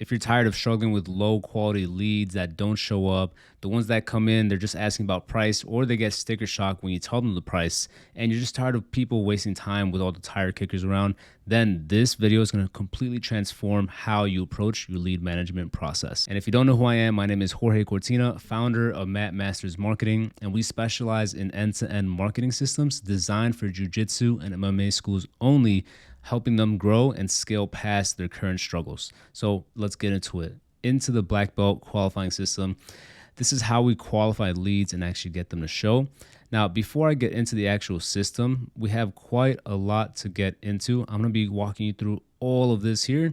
if you're tired of struggling with low quality leads that don't show up, the ones that come in, they're just asking about price or they get sticker shock when you tell them the price, and you're just tired of people wasting time with all the tire kickers around, then this video is going to completely transform how you approach your lead management process. And if you don't know who I am, my name is Jorge Cortina, founder of Mat Masters Marketing, and we specialize in end-to-end marketing systems designed for Jiu Jitsu and MMA schools only, helping them grow and scale past their current struggles. So let's get into it. Into the black belt qualifying system. This is how we qualify leads and actually get them to show. Now, before I get into the actual system, we have quite a lot to get into. I'm going to be walking you through all of this here.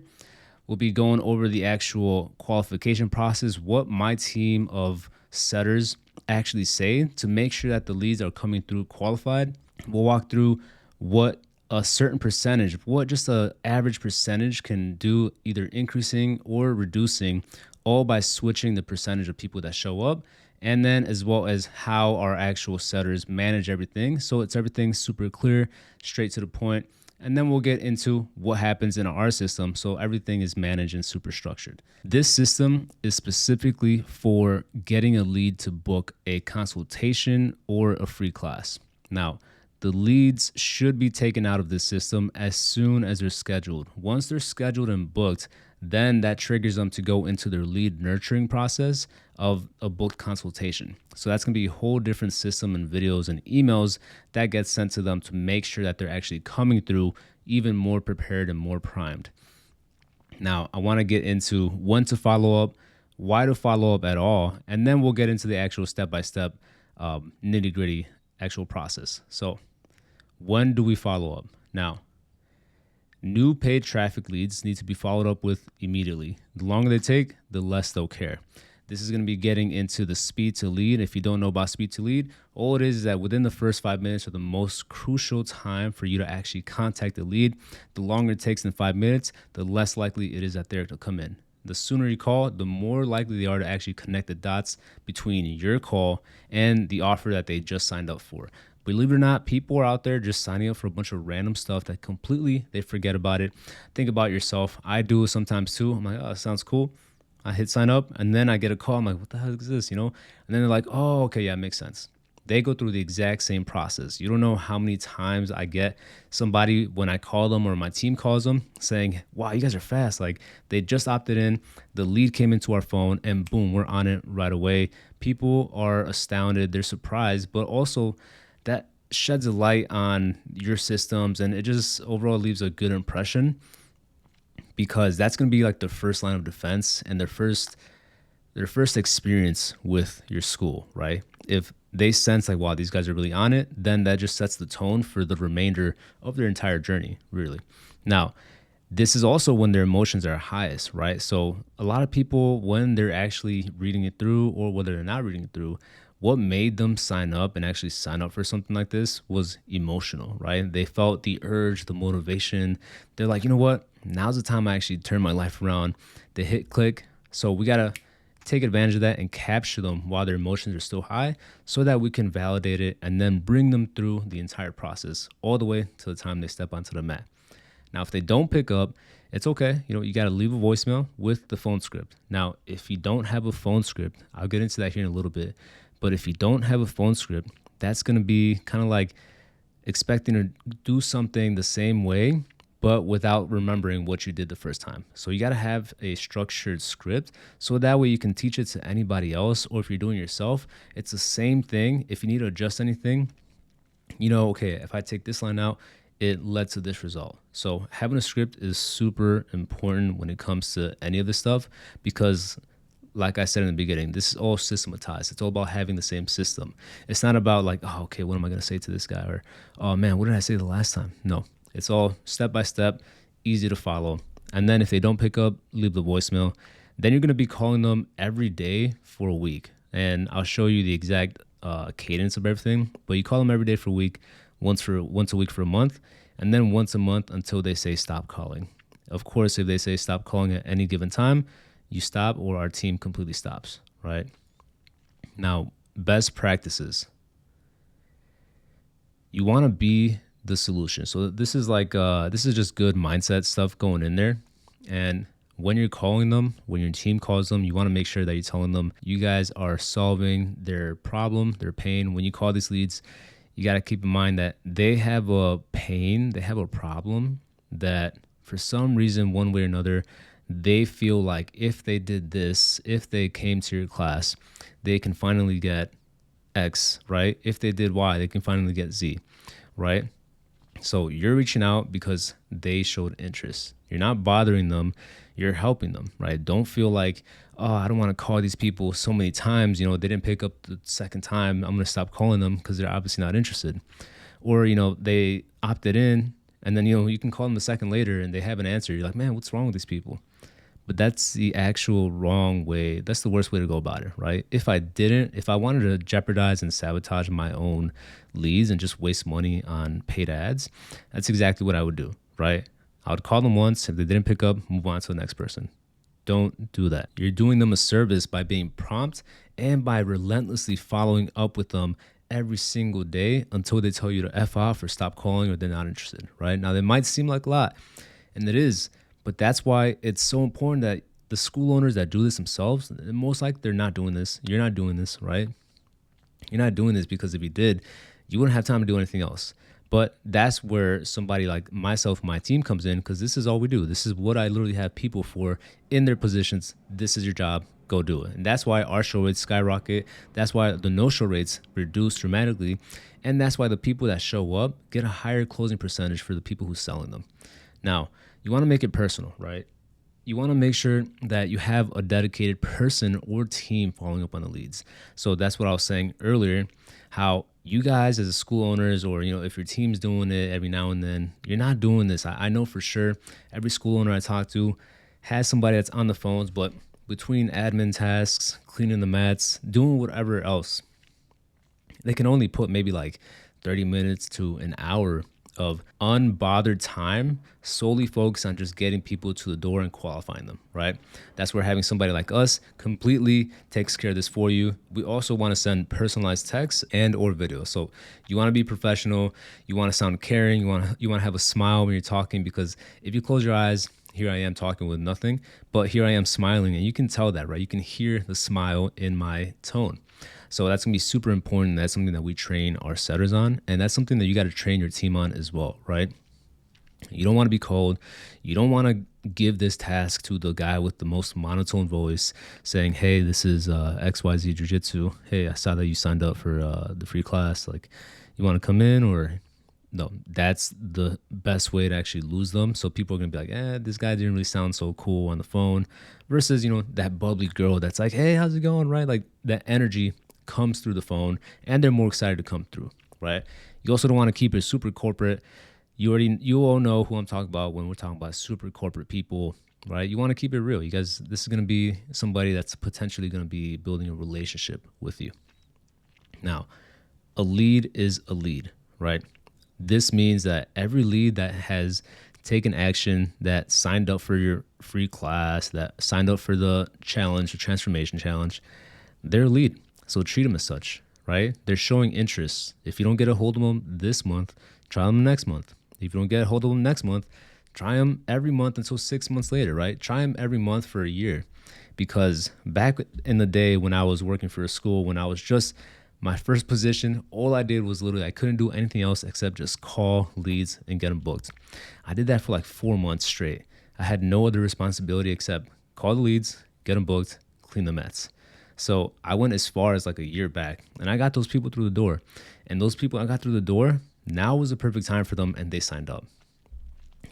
We'll be going over the actual qualification process, what my team of setters actually say to make sure that the leads are coming through qualified. We'll walk through what a certain percentage, what just an average percentage can do, either increasing or reducing, all by switching the percentage of people that show up, and then as well as how our actual setters manage everything. So it's everything super clear, straight to the point. And then we'll get into what happens in our system. So everything is managed and super structured. This system is specifically for getting a lead to book a consultation or a free class. Now, the leads should be taken out of this system as soon as they're scheduled. Once they're scheduled and booked, then that triggers them to go into their lead nurturing process of a booked consultation. So that's going to be a whole different system and videos and emails that get sent to them to make sure that they're actually coming through even more prepared and more primed. Now, I want to get into when to follow up, why to follow up at all, and then we'll get into the actual step-by-step nitty-gritty actual process. So when do we follow up? Now, new paid traffic leads need to be followed up with immediately. The longer they take, the less they'll care. This is going to be getting into the speed to lead. If you don't know about speed to lead, all it is that within the first 5 minutes are the most crucial time for you to actually contact the lead. The longer it takes than 5 minutes, the less likely it is that they're to come in. The sooner you call, the more likely they are to actually connect the dots between your call and the offer that they just signed up for. Believe it or not, people are out there just signing up for a bunch of random stuff that completely they forget about it. Think about yourself. I do it sometimes too. I'm like, oh, that sounds cool. I hit sign up and then I get a call. I'm like, what the hell is this? And then they're like, oh, okay, yeah, it makes sense. They go through the exact same process. You don't know how many times I get somebody when I call them or my team calls them saying, wow, you guys are fast. Like they just opted in, the lead came into our phone and boom, we're on it right away. People are astounded. They're surprised, but also that sheds a light on your systems and it just overall leaves a good impression because that's going to be like the first line of defense and their first experience with your school, right? If they sense like, wow, these guys are really on it, then that just sets the tone for the remainder of their entire journey, really. Now, this is also when their emotions are highest, right? So a lot of people, when they're actually reading it through or whether they're not reading it through, what made them sign up and actually sign up for something like this was emotional, right? They felt the urge, the motivation. They're like, you know what? Now's the time I actually turn my life around. They hit click. So we got to take advantage of that and capture them while their emotions are still high so that we can validate it and then bring them through the entire process all the way to the time they step onto the mat. Now, if they don't pick up, it's okay. You got to leave a voicemail with the phone script. Now, if you don't have a phone script, I'll get into that here in a little bit. But if you don't have a phone script, that's going to be kind of like expecting to do something the same way, but without remembering what you did the first time. So you got to have a structured script so that way you can teach it to anybody else, or if you're doing it yourself, it's the same thing. If you need to adjust anything, okay, if I take this line out, it led to this result. So having a script is super important when it comes to any of this stuff because like I said in the beginning, this is all systematized. It's all about having the same system. It's not about like, oh, okay, what am I going to say to this guy? Or, oh man, what did I say the last time? No, it's all step by step, easy to follow. And then if they don't pick up, leave the voicemail. Then you're going to be calling them every day for a week. And I'll show you the exact cadence of everything. But you call them every day for a week, once a week for a month, and then once a month until they say stop calling. Of course, if they say stop calling at any given time, you stop or our team completely stops, right? Now, best practices. You want to be the solution. So this is just good mindset stuff going in there. And when you're calling them, when your team calls them, you want to make sure that you're telling them you guys are solving their problem, their pain. When you call these leads, you got to keep in mind that they have a pain, they have a problem that for some reason, one way or another, they feel like if they did this, if they came to your class, they can finally get X, right? If they did Y, they can finally get Z, right? So you're reaching out because they showed interest. You're not bothering them, you're helping them, right? Don't feel like, oh, I don't want to call these people so many times. They didn't pick up the second time. I'm going to stop calling them because they're obviously not interested. Or, they opted in and then, you can call them a second later and they haven't answered. You're like, man, what's wrong with these people? But that's the actual wrong way. That's the worst way to go about it, right? If I wanted to jeopardize and sabotage my own leads and just waste money on paid ads, that's exactly what I would do, right? I would call them once. If they didn't pick up, move on to the next person. Don't do that. You're doing them a service by being prompt and by relentlessly following up with them every single day until they tell you to F off or stop calling or they're not interested, right? Now, that might seem like a lot, and it is, but that's why it's so important that the school owners that do this themselves, most likely they're not doing this. You're not doing this, right? You're not doing this because if you did, you wouldn't have time to do anything else. But that's where somebody like myself, my team comes in, because this is all we do. This is what I literally have people for in their positions. This is your job. Go do it. And that's why our show rates skyrocket. That's why the no-show rates reduce dramatically. And that's why the people that show up get a higher closing percentage for the people who's selling them. Now, you want to make it personal, right? You want to make sure that you have a dedicated person or team following up on the leads. So that's what I was saying earlier, how you guys as school owners, or if your team's doing it every now and then, you're not doing this. I know for sure every school owner I talk to has somebody that's on the phones, but between admin tasks, cleaning the mats, doing whatever else, they can only put maybe like 30 minutes to an hour of unbothered time solely focused on just getting people to the door and qualifying them, right? That's where having somebody like us completely takes care of this for you. We also want to send personalized texts and or videos. So you want to be professional, you want to sound caring, you want to have a smile when you're talking, because if you close your eyes, here I am talking with nothing, but here I am smiling, and you can tell that, right? You can hear the smile in my tone. So that's going to be super important. That's something that we train our setters on, and that's something that you got to train your team on as well, right? You don't want to be cold. You don't want to give this task to the guy with the most monotone voice saying, hey, this is XYZ Jiu Jitsu. Hey, I saw that you signed up for the free class. Like, you want to come in? Or no, that's the best way to actually lose them. So people are going to be like, this guy didn't really sound so cool on the phone, versus, that bubbly girl that's like, hey, how's it going? Right? Like, that energy comes through the phone and they're more excited to come through, right? You also don't want to keep it super corporate. You all know who I'm talking about when we're talking about super corporate people, right? You want to keep it real. You guys, this is going to be somebody that's potentially going to be building a relationship with you. Now, a lead is a lead, right? This means that every lead that has taken action, that signed up for your free class, that signed up for the challenge, the transformation challenge, they're a lead. So treat them as such, right? They're showing interest. If you don't get a hold of them this month, try them next month. If you don't get a hold of them next month, try them every month until 6 months later, right? Try them every month for a year. Because back in the day when I was working for a school, when I was just my first position, all I did was literally, I couldn't do anything else except just call leads and get them booked. I did that for like 4 months straight. I had no other responsibility except call the leads, get them booked, clean the mats. So I went as far as like a year back, and I got those people through the door. And those people I got through the door, now was the perfect time for them, and they signed up.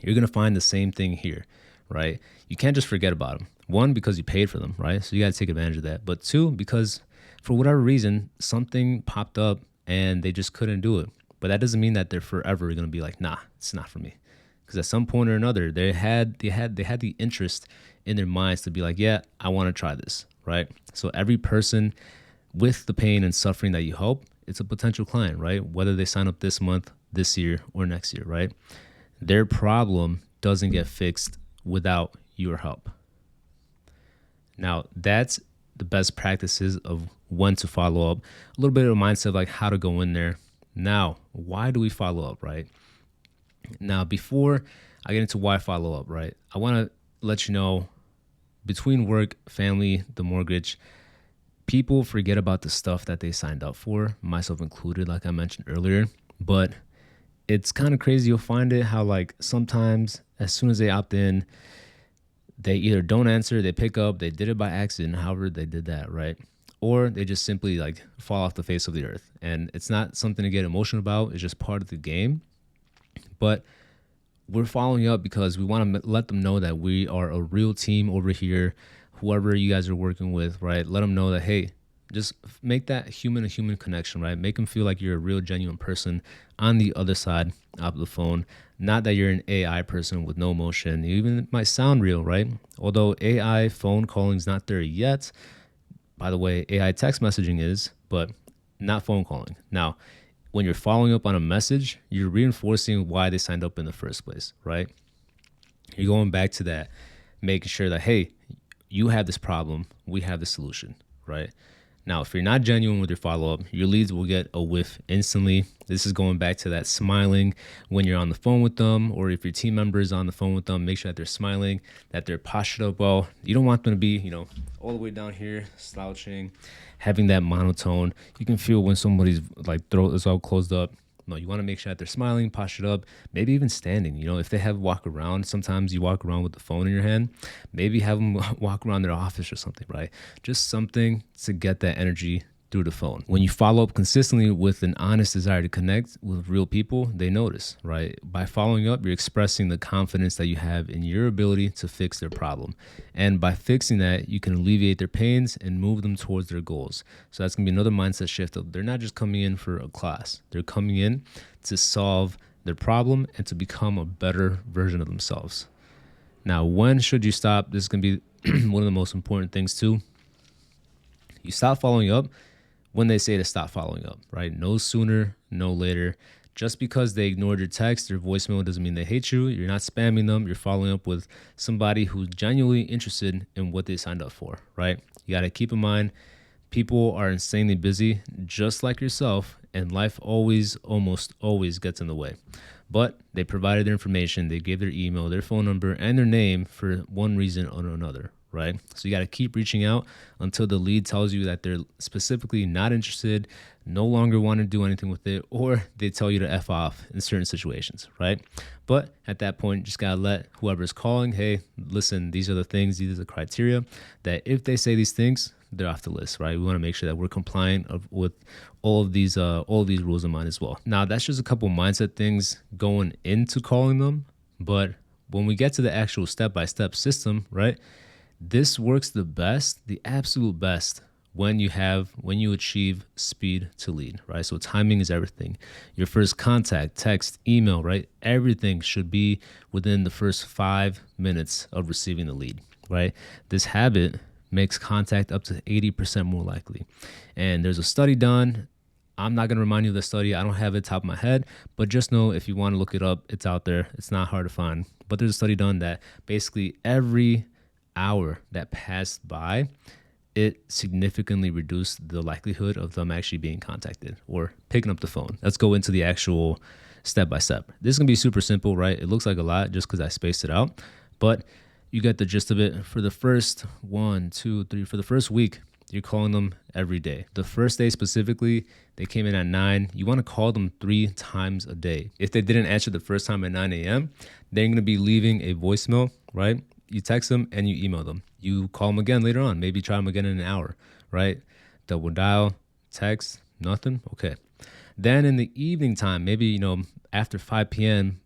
You're going to find the same thing here, right? You can't just forget about them. One, because you paid for them, right? So you got to take advantage of that. But two, because for whatever reason, something popped up and they just couldn't do it. But that doesn't mean that they're forever going to be like, nah, it's not for me. Because at some point or another, they had the interest in their minds to be like, yeah, I want to try this, right? So every person with the pain and suffering that you help, it's a potential client, right? Whether they sign up this month, this year, or next year, right? Their problem doesn't get fixed without your help. Now, that's the best practices of when to follow up. A little bit of a mindset of like how to go in there. Now, why do we follow up, right? Now, before I get into why follow up, right, I want to let you know between work, family, the mortgage, people forget about the stuff that they signed up for, myself included, like I mentioned earlier. But it's kind of crazy. You'll find it how, like, sometimes as soon as they opt in, they either don't answer, they pick up, they did it by accident, however they did that, right? Or they just simply like fall off the face of the earth. And it's not something to get emotional about. It's just part of the game. But we're following up because we want to let them know that we are a real team over here. Whoever you guys are working with, right? Let them know that, hey, just make that human to human connection, right? Make them feel like you're a real, genuine person on the other side of the phone. Not that you're an AI person with no emotion. Even it might sound real, right? Although AI phone calling is not there yet. By the way, AI text messaging is, but not phone calling. Now, when you're following up on a message, you're reinforcing why they signed up in the first place, right? You're going back to that, making sure that, hey, you have this problem, we have the solution, right? Now, if you're not genuine with your follow-up, your leads will get a whiff instantly. This is going back to that smiling when you're on the phone with them, or if your team member is on the phone with them, make sure that they're smiling, that they're postured up well. You don't want them to be, all the way down here, slouching, having that monotone. You can feel when somebody's like throat is all closed up. No, you want to make sure that they're smiling, postured up, maybe even standing. If they have walk around, sometimes you walk around with the phone in your hand, maybe have them walk around their office or something, right? Just something to get that energy through the phone. When you follow up consistently with an honest desire to connect with real people, they notice, right? By following up, you're expressing the confidence that you have in your ability to fix their problem. And by fixing that, you can alleviate their pains and move them towards their goals. So that's gonna be another mindset shift of they're not just coming in for a class. They're coming in to solve their problem and to become a better version of themselves. Now, when should you stop? This is gonna be one of the most important things too. You stop following up when they say to stop following up, right? No sooner, no later. Just because they ignored your text or voicemail doesn't mean they hate you. You're not spamming them. You're following up with somebody who's genuinely interested in what they signed up for, right? You got to keep in mind, people are insanely busy, just like yourself, and life almost always gets in the way. But they provided their information, they gave their email, their phone number, and their name for one reason or another, right? So you got to keep reaching out until the lead tells you that they're specifically not interested, no longer want to do anything with it, or they tell you to F off in certain situations, right? But at that point, just got to let whoever's calling, hey, listen, these are the things, these are the criteria that if they say these things, they're off the list, right? We want to make sure that we're compliant with all of these rules in mind as well. Now, that's just a couple mindset things going into calling them, but when we get to the actual step-by-step system, right? This works the best, the absolute best, when you achieve speed to lead, right? So timing is everything. Your first contact, text, email, right? Everything should be within the first 5 minutes of receiving the lead, right? This habit makes contact up to 80% more likely. And there's a study done. I'm not going to remind you of the study. I don't have it top of my head, but just know if you want to look it up, it's out there. It's not hard to find. But there's a study done that basically every hour that passed by, it significantly reduced the likelihood of them actually being contacted or picking up the phone. Let's go into the actual step by step. This is going to be super simple, right? It looks like a lot just because I spaced it out, but you get the gist of it. For the first for the first week, you're calling them every day. The first day specifically, they came in at 9. You want to call them 3 times a day. If they didn't answer the first time at 9 a.m., they're going to be leaving a voicemail, right? You text them and you email them. You call them again later on. Maybe try them again in an hour, right? Double dial, text, nothing. Okay. Then in the evening time, maybe, after 5 p.m.,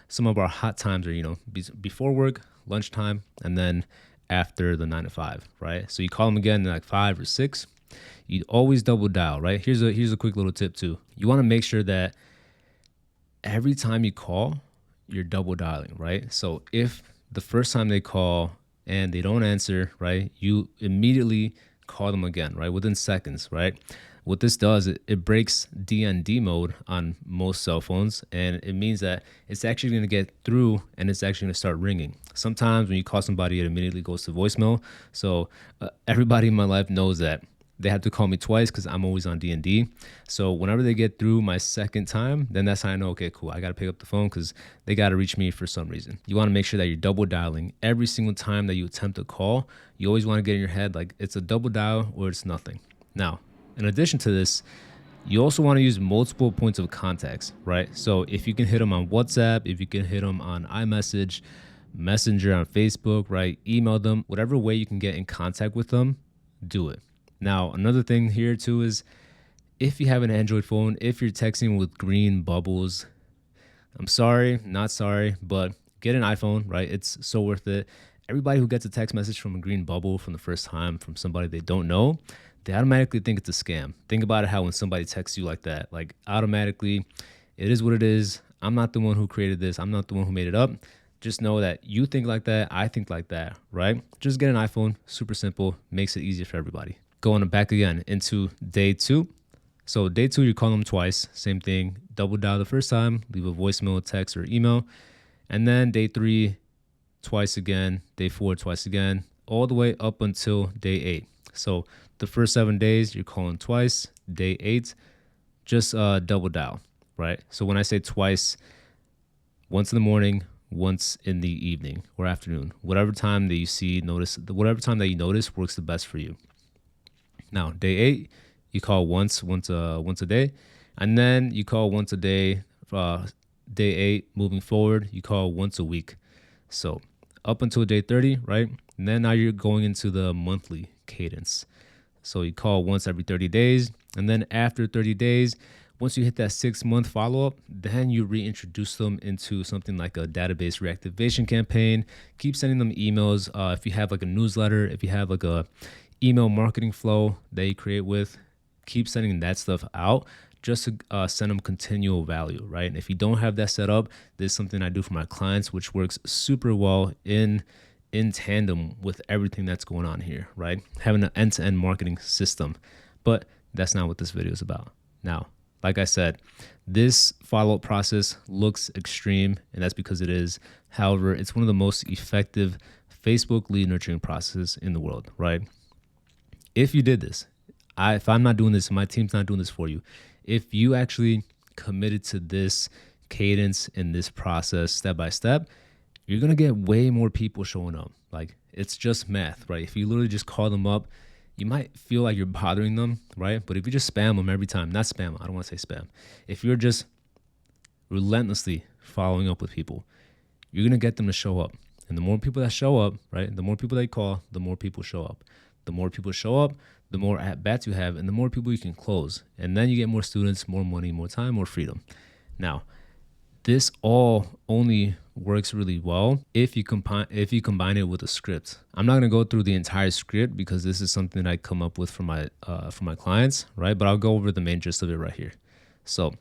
some of our hot times are, before work, lunchtime, and then after the 9 to 5, right? So you call them again in like 5 or 6. You always double dial, right? Here's a quick little tip too. You want to make sure that every time you call, you're double dialing, right? So if the first time they call and they don't answer, right, you immediately call them again, right, within seconds, right? What this does, it breaks DND mode on most cell phones, and it means that it's actually going to get through and it's actually going to start ringing. Sometimes when you call somebody, it immediately goes to voicemail. So everybody in my life knows that they have to call me twice because I'm always on D&D. So whenever they get through my second time, then that's how I know, okay, cool, I got to pick up the phone because they got to reach me for some reason. You want to make sure that you're double dialing every single time that you attempt a call. You always want to get in your head like it's a double dial or it's nothing. Now, in addition to this, you also want to use multiple points of contacts, right? So if you can hit them on WhatsApp, if you can hit them on iMessage, Messenger on Facebook, right? Email them, whatever way you can get in contact with them, do it. Now, another thing here too is if you have an Android phone, if you're texting with green bubbles, I'm sorry, not sorry, but get an iPhone, right? It's so worth it. Everybody who gets a text message from a green bubble from the first time from somebody they don't know, they automatically think it's a scam. Think about it, how when somebody texts you like that, like automatically, it is what it is. I'm not the one who created this. I'm not the one who made it up. Just know that you think like that. I think like that, right? Just get an iPhone. Super simple. Makes it easier for everybody. Going back again into day 2. So day 2, you call them twice. Same thing. Double dial the first time. Leave a voicemail, text, or email. And then day 3, twice again. Day 4, twice again. All the way up until day 8. So the first 7 days, you're calling twice. Day 8, just double dial, right? So when I say twice, once in the morning, once in the evening or afternoon, whatever time that you notice works the best for you. Now, day 8, you call once a day, and then you call once a day. Day 8, moving forward, you call once a week. So up until day 30, right? And then now you're going into the monthly cadence. So you call once every 30 days, and then after 30 days, once you hit that 6-month follow-up, then you reintroduce them into something like a database reactivation campaign. Keep sending them emails. If you have like a newsletter, if you have like a email marketing flow that you create with, keep sending that stuff out just to send them continual value, right? And if you don't have that set up, this is something I do for my clients, which works super well in tandem with everything that's going on here, right? Having an end-to-end marketing system. But that's not what this video is about. Now, like I said, this follow-up process looks extreme, and that's because it is. However, it's one of the most effective Facebook lead nurturing processes in the world, right? If you did this, if I'm not doing this, my team's not doing this for you, if you actually committed to this cadence in this process step by step, you're going to get way more people showing up. Like, it's just math, right? If you literally just call them up, you might feel like you're bothering them, right? But if you just spam them every time, not spam, I don't want to say spam. If you're just relentlessly following up with people, you're going to get them to show up. And the more people that show up, right? The more people they call, the more people show up. The more people show up, the more at-bats you have, and the more people you can close. And then you get more students, more money, more time, more freedom. Now, this all only works really well if you combine it with a script. I'm not going to go through the entire script because this is something I come up with for my clients, right? But I'll go over the main gist of it right here. So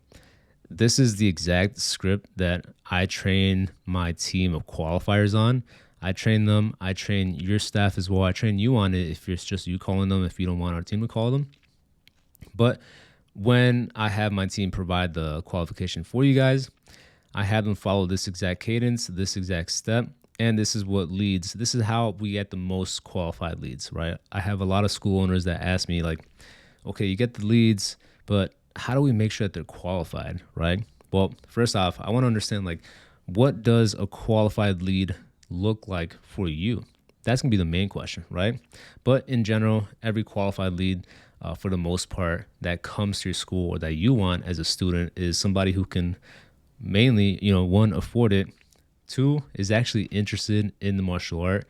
this is the exact script that I train my team of qualifiers on. I train them. I train your staff as well. I train you on it if it's just you calling them, if you don't want our team to call them. But when I have my team provide the qualification for you guys, I have them follow this exact cadence, this exact step, and this is what leads. This is how we get the most qualified leads, right? I have a lot of school owners that ask me like, okay, you get the leads, but how do we make sure that they're qualified, right? Well, first off, I want to understand like, what does a qualified lead look like for you? That's gonna be the main question, right? But in general, every qualified lead, for the most part, that comes to your school or that you want as a student is somebody who can mainly, 1, afford it, 2, is actually interested in the martial art,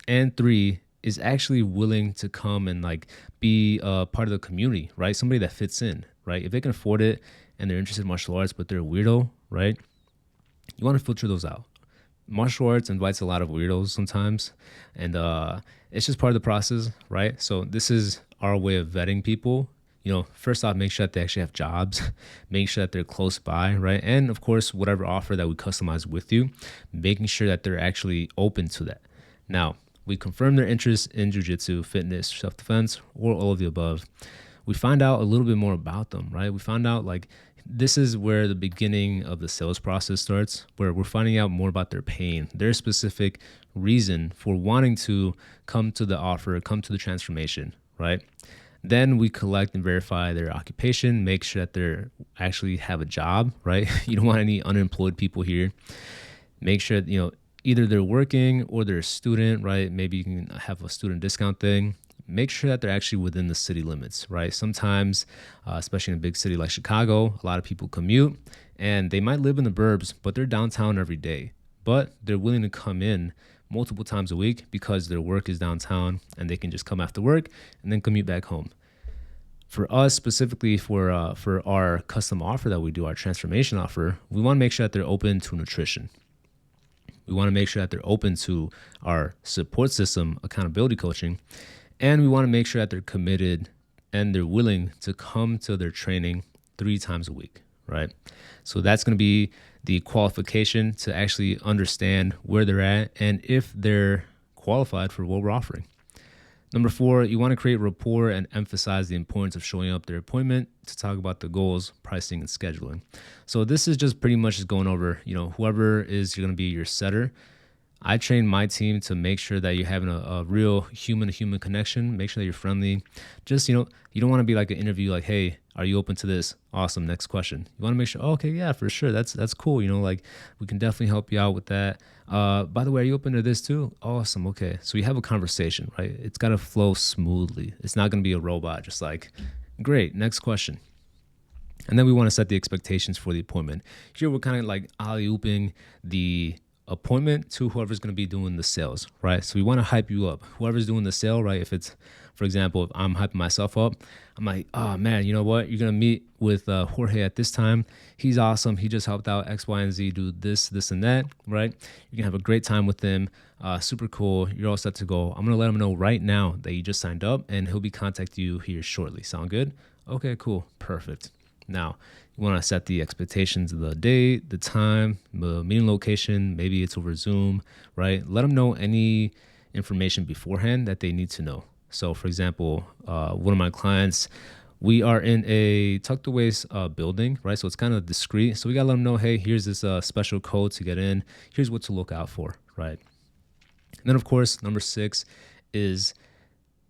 and 3, is actually willing to come and like be a part of the community, right? Somebody that fits in, right? If they can afford it and they're interested in martial arts, but they're a weirdo, right? You want to filter those out. Martial arts invites a lot of weirdos sometimes, and it's just part of the process, right? So this is our way of vetting people. First off, make sure that they actually have jobs, make sure that they're close by, right? And of course, whatever offer that we customize with you, making sure that they're actually open to that. Now, we confirm their interest in jiu-jitsu, fitness, self-defense, or all of the above. We find out a little bit more about them, right? We found out like, this is where the beginning of the sales process starts, where we're finding out more about their pain, their specific reason for wanting to come to the offer, come to the transformation, right? Then we collect and verify their occupation, make sure that they're actually have a job, right? You don't want any unemployed people here. Make sure that, either they're working or they're a student, right? Maybe you can have a student discount thing. Make sure that they're actually within the city limits, right? Sometimes, especially in a big city like Chicago, a lot of people commute and they might live in the burbs, but they're downtown every day. But they're willing to come in multiple times a week because their work is downtown and they can just come after work and then commute back home. For us specifically, for our custom offer that we do, our transformation offer, we want to make sure that they're open to nutrition. We want to make sure that they're open to our support system, accountability coaching, and we want to make sure that they're committed and they're willing to come to their training 3 times a week, right? So that's going to be the qualification to actually understand where they're at and if they're qualified for what we're offering. Number 4, you want to create rapport and emphasize the importance of showing up their appointment to talk about the goals, pricing, and scheduling. So this is just pretty much just going over, whoever is going to be your setter. I train my team to make sure that you're having a real human-to-human connection. Make sure that you're friendly. Just, you don't want to be like an interview like, hey, are you open to this? Awesome. Next question. You want to make sure, okay, yeah, for sure. That's cool. Like we can definitely help you out with that. By the way, are you open to this too? Awesome. Okay. So you have a conversation, right? It's got to flow smoothly. It's not going to be a robot. Just like, great. Next question. And then we want to set the expectations for the appointment. Here we're kind of like alley-ooping the appointment to whoever's going to be doing the sales, right? So we want to hype you up. Whoever's doing the sale, right? If it's, for example, if I'm hyping myself up, I'm like, oh man, you know what? You're going to meet with Jorge at this time. He's awesome. He just helped out X, Y, and Z do this, and that, right? You're going to have a great time with him. Super cool. You're all set to go. I'm going to let him know right now that you just signed up and he'll be contacting you here shortly. Sound good? Okay, cool. Perfect. Now, you want to set the expectations of the date, the time, the meeting location. Maybe it's over Zoom, right? Let them know any information beforehand that they need to know. So, for example, one of my clients, we are in a tucked away building, right? So it's kind of discreet. So we got to let them know, hey, here's this special code to get in. Here's what to look out for, right? And then, of course, number 6 is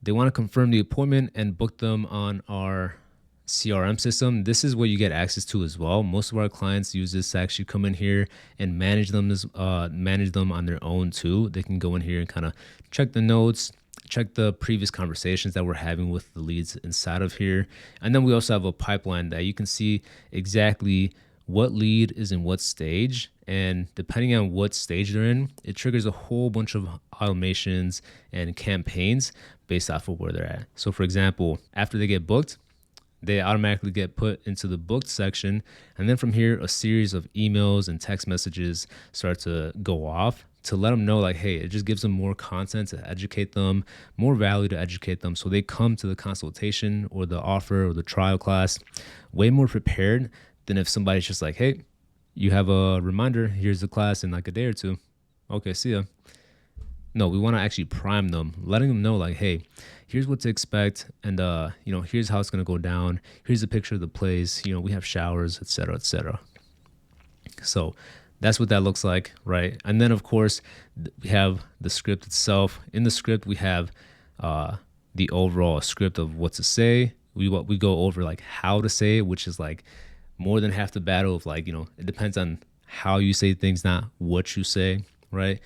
they want to confirm the appointment and book them on our CRM system. This is what you get access to as well. Most of our clients use this to actually come in here and manage them on their own too. They can go in here and kind of check the notes, check the previous conversations that we're having with the leads inside of here. And then we also have a pipeline that you can see exactly what lead is in what stage. And depending on what stage they're in, it triggers a whole bunch of automations and campaigns based off of where they're at. So for example, after they get booked, they automatically get put into the booked section. And then from here, a series of emails and text messages start to go off to let them know like, hey, it just gives them more content to educate them, more value to educate them. So they come to the consultation or the offer or the trial class way more prepared than if somebody's just like, hey, you have a reminder, here's the class in like a day or two. Okay, see ya. No, we want to actually prime them, letting them know like, hey, here's what to expect. And, here's how it's going to go down. Here's a picture of the place. We have showers, et cetera, et cetera. So that's what that looks like, right? And then, of course, we have the script itself. In the script, we have the overall script of what to say. We go over like how to say it, which is like more than half the battle of like, it depends on how you say things, not what you say, right?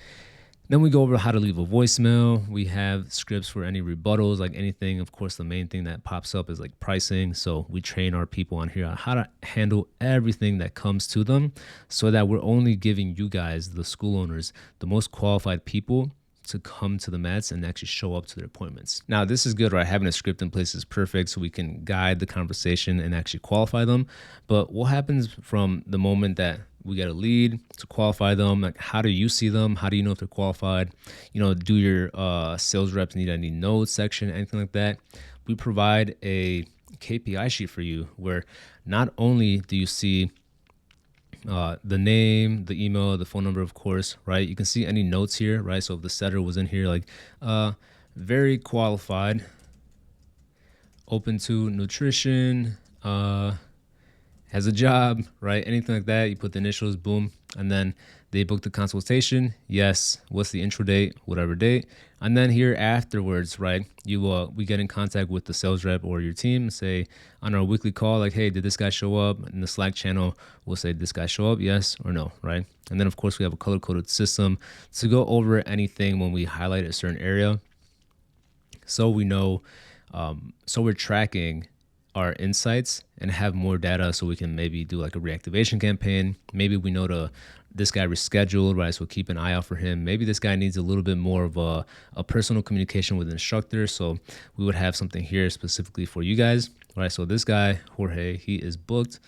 Then we go over how to leave a voicemail. We have scripts for any rebuttals, like anything. Of course, the main thing that pops up is like pricing. So we train our people on here on how to handle everything that comes to them so that we're only giving you guys, the school owners, the most qualified people to come to the mats and actually show up to their appointments. Now, this is good, right? Having a script in place is perfect so we can guide the conversation and actually qualify them. But what happens from the moment that we get a lead to qualify them? Like, how do you see them? How do you know if they're qualified? Do your sales reps need any notes section, anything like that? We provide a KPI sheet for you where not only do you see the name, the email, the phone number, of course, right? You can see any notes here, right? So if the setter was in here, like very qualified, open to nutrition, has a job, right? Anything like that, you put the initials, boom, and then they book the consultation. Yes, what's the intro date, whatever date, and then here afterwards, right? We get in contact with the sales rep or your team, say on our weekly call, like, hey, did this guy show up? In the Slack channel, we'll say, did this guy show up? Yes or no, right? And then of course we have a color coded system to go over anything when we highlight a certain area, so we know, so we're tracking our insights and have more data so we can maybe do like a reactivation campaign. Maybe we know this guy rescheduled, right? So keep an eye out for him. Maybe this guy needs a little bit more of a personal communication with the instructor. So we would have something here specifically for you guys, right? So this guy, Jorge, he is booked.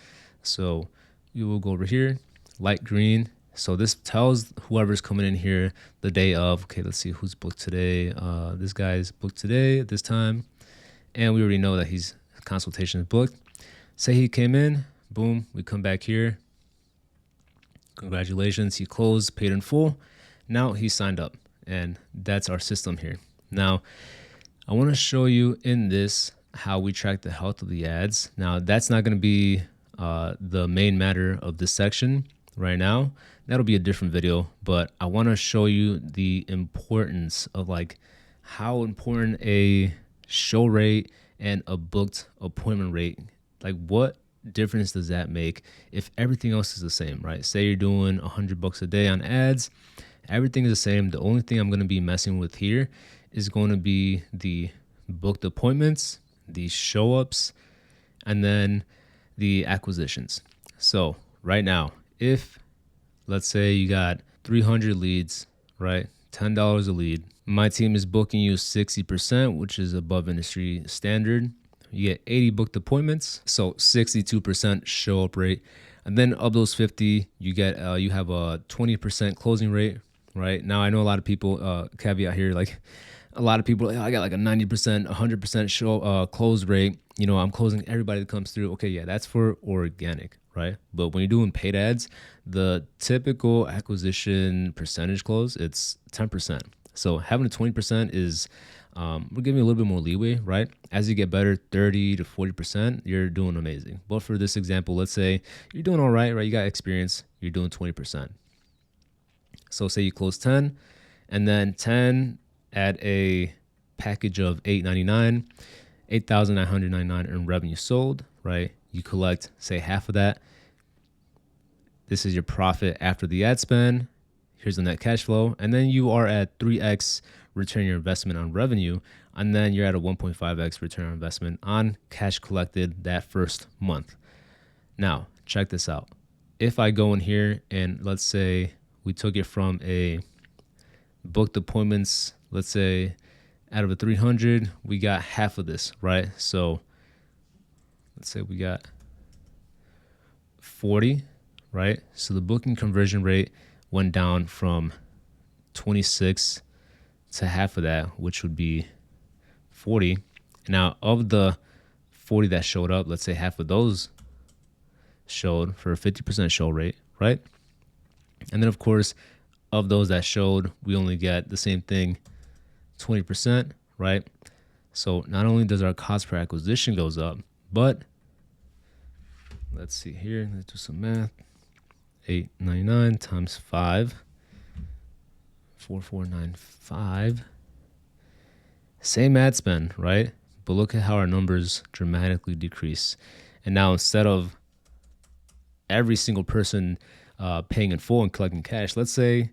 So we will go over here, light green. So this tells whoever's coming in here the day of, okay, let's see who's booked today. This guy's booked today at this time. And we already know that his consultation is booked. Say he came in, boom, we come back here. Congratulations, he closed, paid in full. Now he signed up, and that's our system here. Now, I want to show you in this how we track the health of the ads. Now, that's not going to be the main matter of this section right now. That'll be a different video, but I want to show you the importance of like how important a show rate and a booked appointment rate, like what difference does that make if everything else is the same, right? Say you're doing $100 a day on ads, everything is the same. The only thing I'm going to be messing with here is going to be the booked appointments, the show ups, and then the acquisitions. So right now, if let's say you got 300 leads, right? $10 a lead. My team is booking you 60%, which is above industry standard. You get 80 booked appointments, so 62% show up rate. And then of those 50, you get you have a 20% closing rate, right? Now I know a lot of people, caveat here, like a lot of people, I got like a 90%, 100% show close rate. You know, I'm closing everybody that comes through. Okay, yeah, that's for organic, right? But when you're doing paid ads, the typical acquisition percentage close, it's 10%. So having a 20% is, we're giving you a little bit more leeway, right? As you get better, 30 to 40%, you're doing amazing. But for this example, let's say you're doing all right, right? You got experience, you're doing 20%. So say you close 10, and then 10 at a package of $899, $8,999 in revenue sold, right? You collect, say, half of that. This is your profit after the ad spend. Here's the net cash flow. And then you are at 3x return your investment on revenue. And then you're at a 1.5x return on investment on cash collected that first month. Now, check this out. If I go in here and let's say we took it from a booked appointments, let's say out of a 300, we got half of this, right? So let's say we got 40, right? So the booking conversion rate went down from 26 to half of that, which would be 40. Now, of the 40 that showed up, let's say half of those showed for a 50% show rate, right? And then, of course, of those that showed, we only get the same thing, 20%, right? So not only does our cost per acquisition goes up, but let's see here, let's do some math. 899 times 5, 4495. Same ad spend, right? But look at how our numbers dramatically decrease. And now instead of every single person paying in full and collecting cash, let's say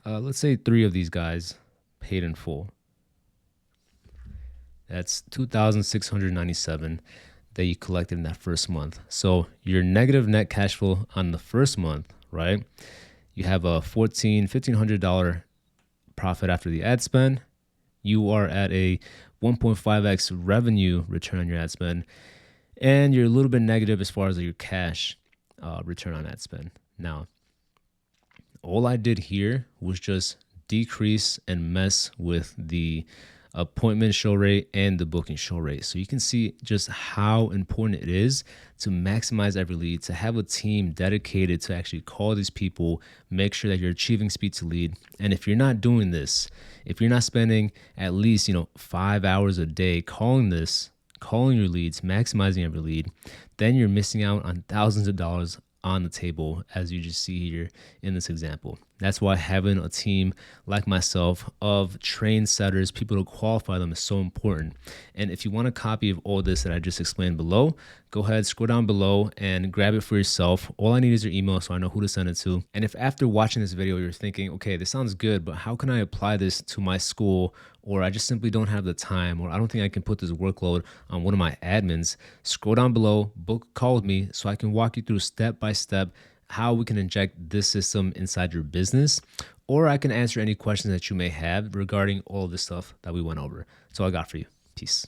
3 of these guys paid in full. That's $2,697 that you collected in that first month. So your negative net cash flow on the first month, right? You have a $1,500 profit after the ad spend. You are at a 1.5x revenue return on your ad spend, and you're a little bit negative as far as your cash return on ad spend. Now, all I did here was just decrease and mess with the appointment show rate and the booking show rate. So you can see just how important it is to maximize every lead, to have a team dedicated to actually call these people, make sure that you're achieving speed to lead. And if you're not doing this, if you're not spending at least, 5 hours a day calling this, calling your leads, maximizing every lead, then you're missing out on thousands of dollars on the table, as you just see here in this example. That's why having a team like myself of trained setters, people to qualify them, is so important. And if you want a copy of all this that I just explained below, go ahead, scroll down below and grab it for yourself. All I need is your email so I know who to send it to. And if after watching this video, you're thinking, okay, this sounds good, but how can I apply this to my school? Or I just simply don't have the time, or I don't think I can put this workload on one of my admins, scroll down below, book a call with me so I can walk you through step by step how we can inject this system inside your business, or I can answer any questions that you may have regarding all of this stuff that we went over. That's all I got for you. Peace.